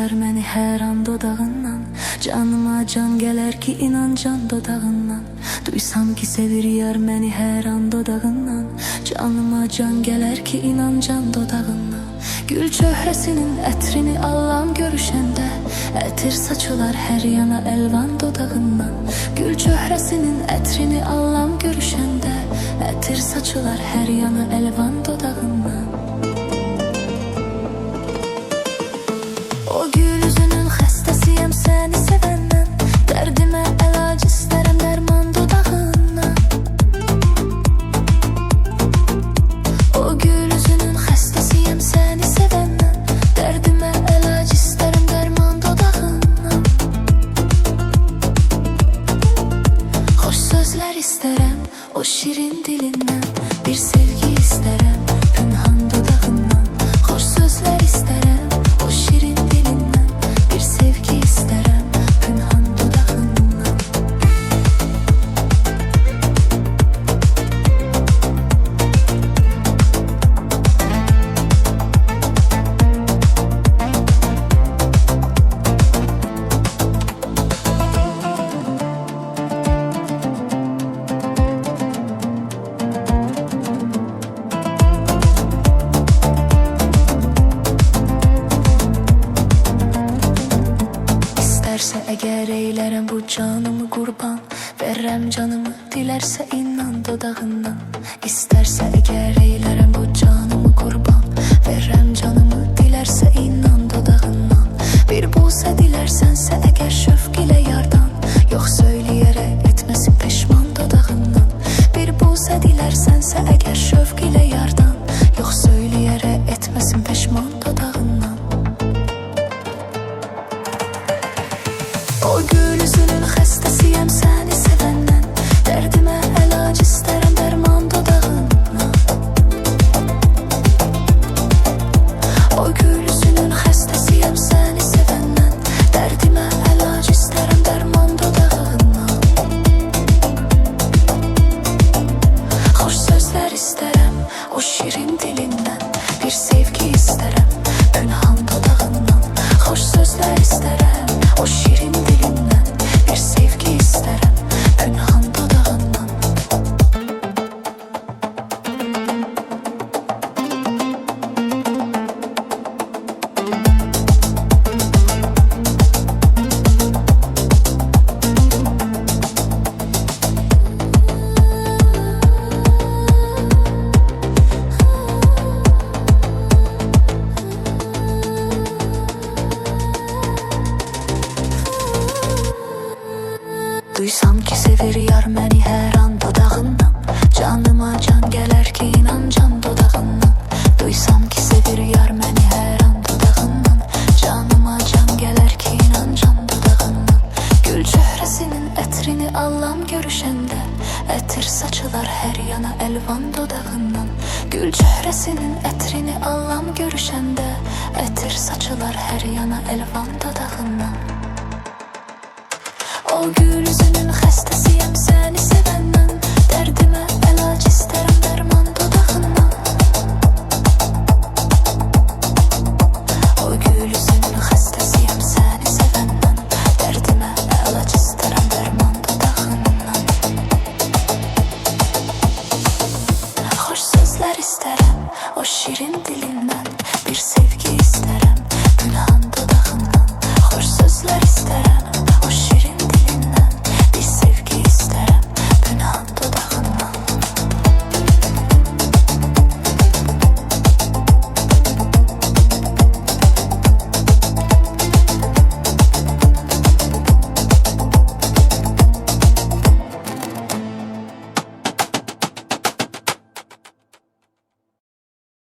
yar məni hər an dodağından. Canıma can gələr ki inan can dodağından. Duysam ki sevir yar məni hər an dodağından. Canıma can gələr ki inan can dodağından. Gül çöhrəsinin ətrini allam görüşəndə, ətir saçılar hər yana əlvan dodağından. Gül çöhrəsinin ətrini allam görüşəndə, ətir saçılar hər yana əlvan dodağından. O gül üzünün xəstəsiyəm səni sevəndən. Dərdimə əlac istərəm dərman dodağından. O gül üzünün xəstəsiyəm səni sevəndən. Dərdimə əlac istərəm dərman dodağından. Xoş sözlər istərəm o şirin dilindən. Bir sevgi istərəm pünhan dodağından. Xoş sözlər istərəm o şirin dilindən. Bir sevgi istərəm pünhan dodağından. İstərsə əgər eylərəm bu canımı qurban. Verərəm canımı dilərsə inan dodağından. İstərsə əgər eylərəm bu canımı qurban. Verərəm canımı dilərsə inan dodağından. Bir bulsa dilərsənsə əgər şövq ilə yardan. Yox söyləyərək etməsin peşman dodağından. Bir bulsa dilərsənsə əgər şövq ilə yardan. Yox söyləyərək etməsin peşman dodağından. O gül üzünün xəstəsiyəm səni sevəndən. Dərdimə əlac istərəm dərman dodağından. O gül üzünün xəstəsiyəm səni sevəndən. Dərdimə əlac istərəm dərman dodağından. Xoş sözlər istərəm o şirin dilindən. Bir sevgi istərəm pünhan dodağından. Xoş sözlər istərəm o şirin dilindən. Bir sevgi istərəm pünhan dodağından. Duysam ki sevir yar məni hər an dodağından. Canıma can gələr ki inan can dodağından. Duysam ki sevir yar məni hər an dodağından. Canıma can gələr ki inan can dodağından. Gül çöhrəsinin ətrini allam görüşəndə, ətir saçılar hər yana əlvan dodağından. Gül çöhrəsinin ətrini allam görüşəndə, ətir saçılar hər yana əlvan dodağından. O gül üzünü